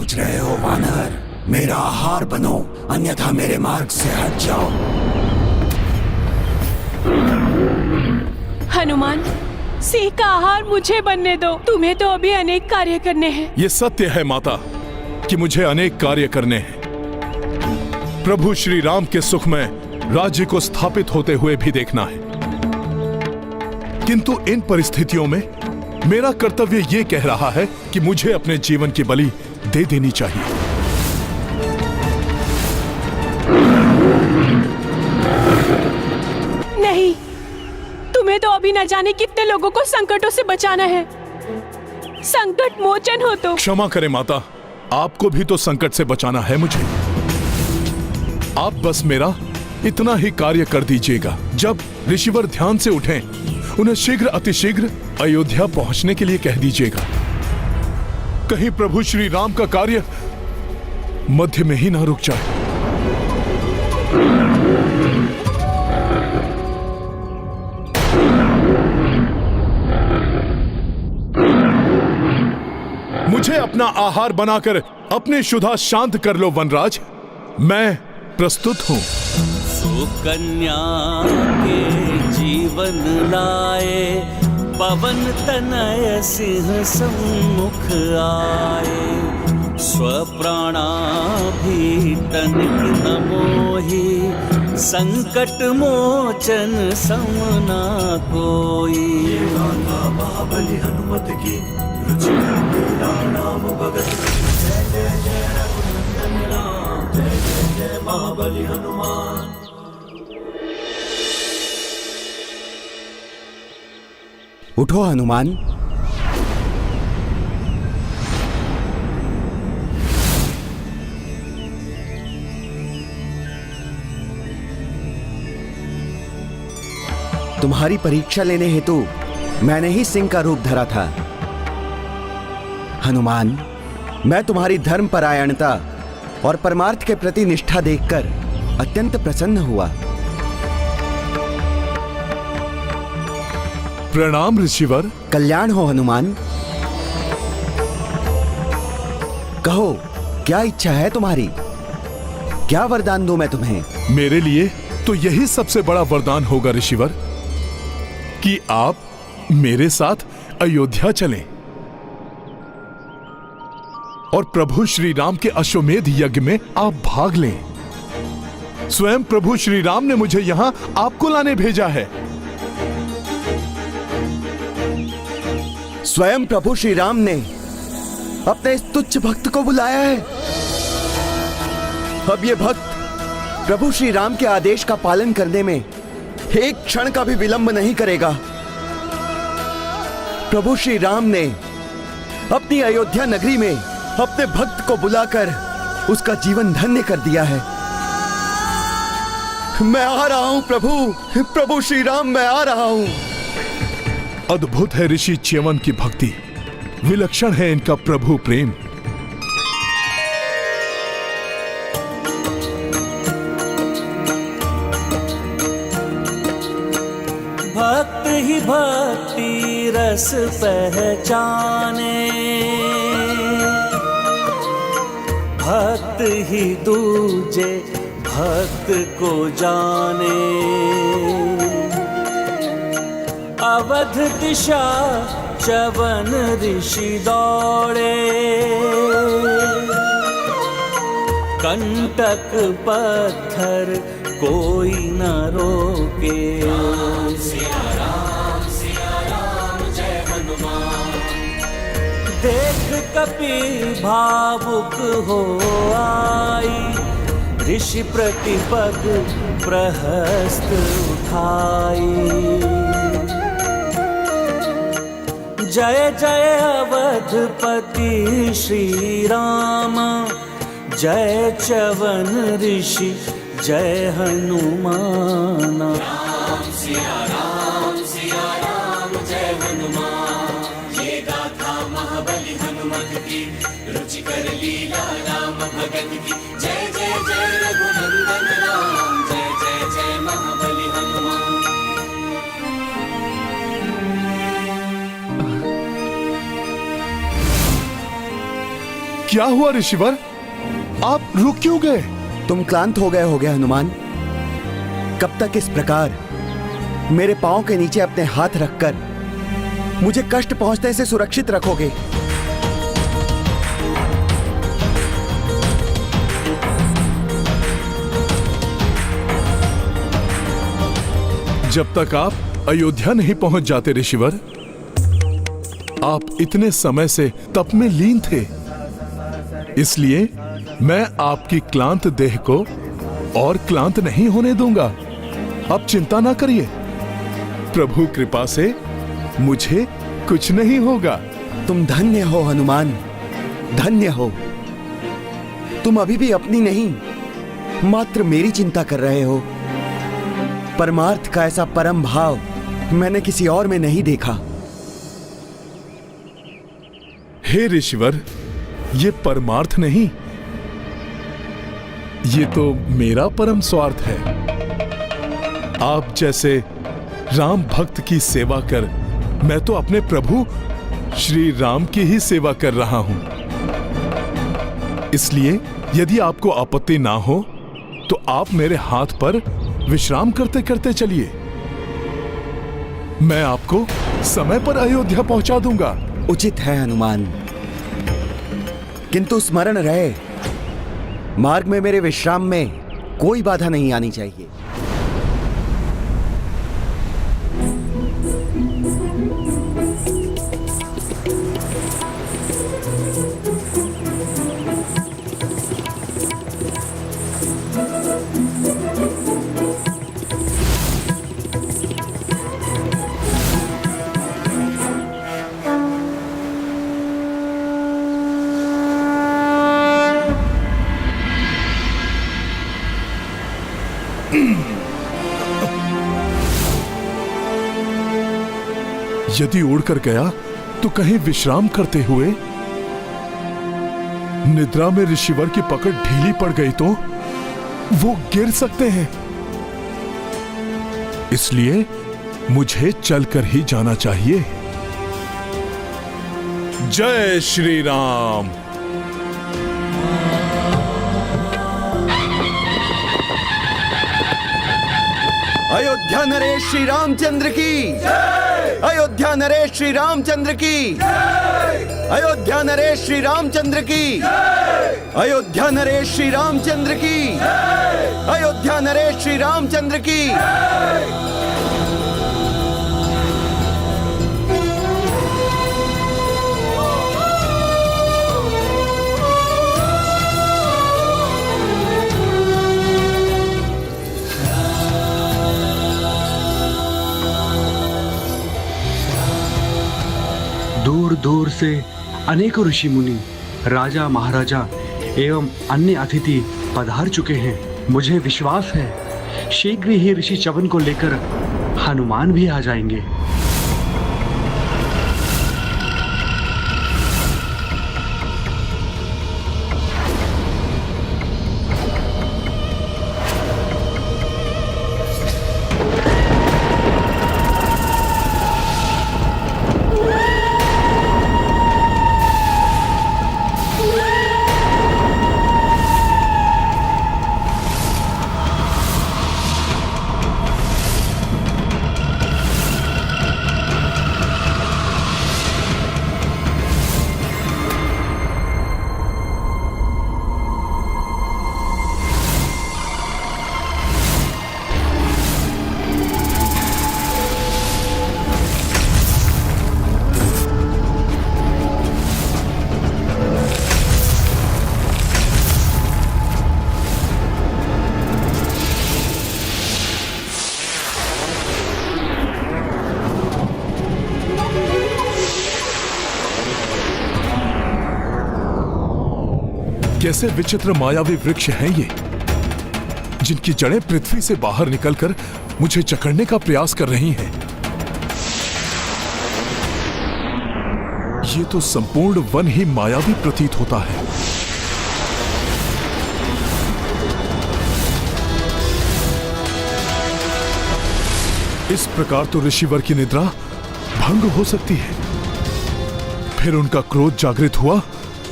पूछ रहे हो वानर? मेरा आहार बनो, अन्यथा मेरे मार्ग से हट जाओ। हनुमान, सिंह का आहार मुझे बनने दो। तुम्हें तो अभी अनेक कार्य करने हैं। ये सत्य है माता कि मुझे अनेक कार्य करने हैं। प्रभु श्री राम के सुख में राज्य को स्थापित होते हुए भी देखना है, किंतु इन परिस्थितियों में मेरा कर्तव्य ये कह रहा है कि मुझे अपने जीवन की बलि दे देनी चाहिए। नहीं, तुम्हें तो अभी न जाने कितने लोगों को संकटों से बचाना है। संकट मोचन हो तो। क्षमा करें माता, आपको भी तो संकट से बचाना है मुझे। आप बस मेरा इतना ही कार्य कर दीजिएगा। जब ऋषिवर ध्यान से उठें, उन्हें शीघ्र अतिशीघ्र अयोध्या पहुंचने के लिए कह दीजिएगा। कहीं प्रभु श्री राम का कार्य मध्य में ही ना रुक जाए। मुझे अपना आहार बनाकर अपनी क्षुधा शांत कर लो वनराज, मैं प्रस्तुत हूं। सुकन्या के जीवन लाए, पवन तनय सिंह सम्मुख आए। स्वप्राणा भी तनिक न मोहि, संकट मोचन समना कोई। महाबली हनुमत की रुचि नाम भगत। जय जय जय रघुनंदन राम, जय जय जय महाबली हनुमान। उठो हनुमान। तुम्हारी परीक्षा लेने हेतु मैंने ही सिंह का रूप धरा था। हनुमान, मैं तुम्हारी धर्मपरायणता और परमार्थ के प्रति निष्ठा देखकर अत्यंत प्रसन्न हुआ। प्रणाम ऋषिवर। कल्याण हो हनुमान। कहो, क्या इच्छा है तुम्हारी? क्या वरदान दूं मैं तुम्हें? मेरे लिए तो यही सबसे बड़ा वरदान होगा ऋषिवर कि आप मेरे साथ अयोध्या चलें और प्रभु श्री राम के अश्वमेध यज्ञ में आप भाग लें। स्वयं प्रभु श्री राम ने मुझे यहां आपको लाने भेजा है। स्वयं प्रभु श्री राम ने अपने इस तुच्छ भक्त को बुलाया है। अब ये भक्त प्रभु श्री राम के आदेश का पालन करने में एक क्षण का भी विलंब नहीं करेगा। प्रभु श्री राम ने अपनी अयोध्या नगरी में अपने भक्त को बुलाकर उसका जीवन धन्य कर दिया है। मैं आ रहा हूं प्रभु श्री राम, मैं आ रहा हूं। अद्भुत है ऋषि च्यवन की भक्ति, विलक्षण है इनका प्रभु प्रेम। भक्त ही भक्ति रस पहचाने, भक्त ही दूजे भक्त को जाने। अवध दिशा च्यवन ऋषि दौड़े, कंटक पत्थर कोई न रोके। सिया राम जय हनुमान। देख कपि भावुक हो आई, ऋषि प्रतिपद प्रहस्त उठाई। जय जय अवधपति श्री राम, जय च्यवन ऋषि जय हनुमान। राम सिया राम जय हनुमान। ये गाथा महाबली हनुमत की, रुचि कर लीला राम भगत की। जय जय जय रघुनंदन राम, जय जय जय महाबली हनुमान। क्या हुआ ऋषिवर? आप रुक क्यों गए? तुम क्लांत हो गए हनुमान। कब तक इस प्रकार मेरे पांव के नीचे अपने हाथ रखकर मुझे कष्ट पहुंचने से सुरक्षित रखोगे? जब तक आप अयोध्या नहीं पहुंच जाते ऋषिवर, आप इतने समय से तप में लीन थे, इसलिए मैं आपकी क्लांत देह को और क्लांत नहीं होने दूंगा। आप चिंता ना करिए, प्रभु कृपा से मुझे कुछ नहीं होगा। तुम धन्य हो हनुमान, धन्य हो। तुम अभी भी अपनी नहीं, मात्र मेरी चिंता कर रहे हो। परमार्थ का ऐसा परम भाव मैंने किसी और में नहीं देखा। हे ऋषिवर, ये परमार्थ नहीं, ये तो मेरा परम स्वार्थ है। आप जैसे राम भक्त की सेवा कर मैं तो अपने प्रभु श्री राम की ही सेवा कर रहा हूं। इसलिए यदि आपको आपत्ति ना हो तो आप मेरे हाथ पर विश्राम करते करते चलिए। मैं आपको समय पर अयोध्या पहुंचा दूंगा। उचित है हनुमान, किंतु स्मरण रहे, मार्ग में मेरे विश्राम में कोई बाधा नहीं आनी चाहिए। यदि उड़कर गया तो कहीं विश्राम करते हुए निद्रा में ऋषिवर की पकड़ ढीली पड़ गई तो वो गिर सकते हैं। इसलिए मुझे चलकर ही जाना चाहिए। जय श्री राम। अयोध्या नरेश श्री रामचंद्र की, अयोध्या नरेश श्री रामचंद्र की, अयोध्या नरेश श्री रामचंद्र की, अयोध्या नरेश श्री रामचंद्र की, अयोध्या नरेश श्री रामचंद्र की। दूर दूर से अनेकों ऋषि मुनि, राजा महाराजा एवं अन्य अतिथि पधार चुके हैं। मुझे विश्वास है शीघ्र ही ऋषि च्यवन को लेकर हनुमान भी आ जाएंगे। कैसे विचित्र मायावी वृक्ष हैं ये, जिनकी जड़ें पृथ्वी से बाहर निकलकर मुझे जकड़ने का प्रयास कर रही हैं। ये तो संपूर्ण वन ही मायावी प्रतीत होता है। इस प्रकार तो ऋषिवर की निद्रा भंग हो सकती है। फिर उनका क्रोध जागृत हुआ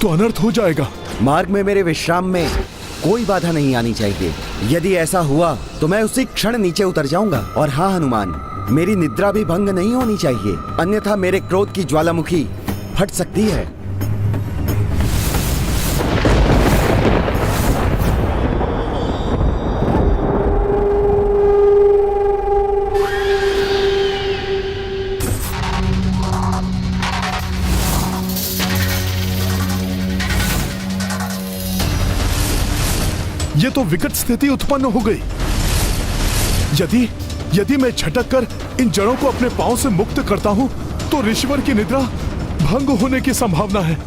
तो अनर्थ हो जाएगा। मार्ग में मेरे विश्राम में कोई बाधा नहीं आनी चाहिए। यदि ऐसा हुआ तो मैं उसी क्षण नीचे उतर जाऊंगा। और हाँ हनुमान, मेरी निद्रा भी भंग नहीं होनी चाहिए, अन्यथा मेरे क्रोध की ज्वालामुखी फट सकती है। ये तो विकट स्थिति उत्पन्न हो गई। यदि मैं झटक कर इन जड़ों को अपने पांव से मुक्त करता हूं तो ऋषिवर की निद्रा भंग होने की संभावना है।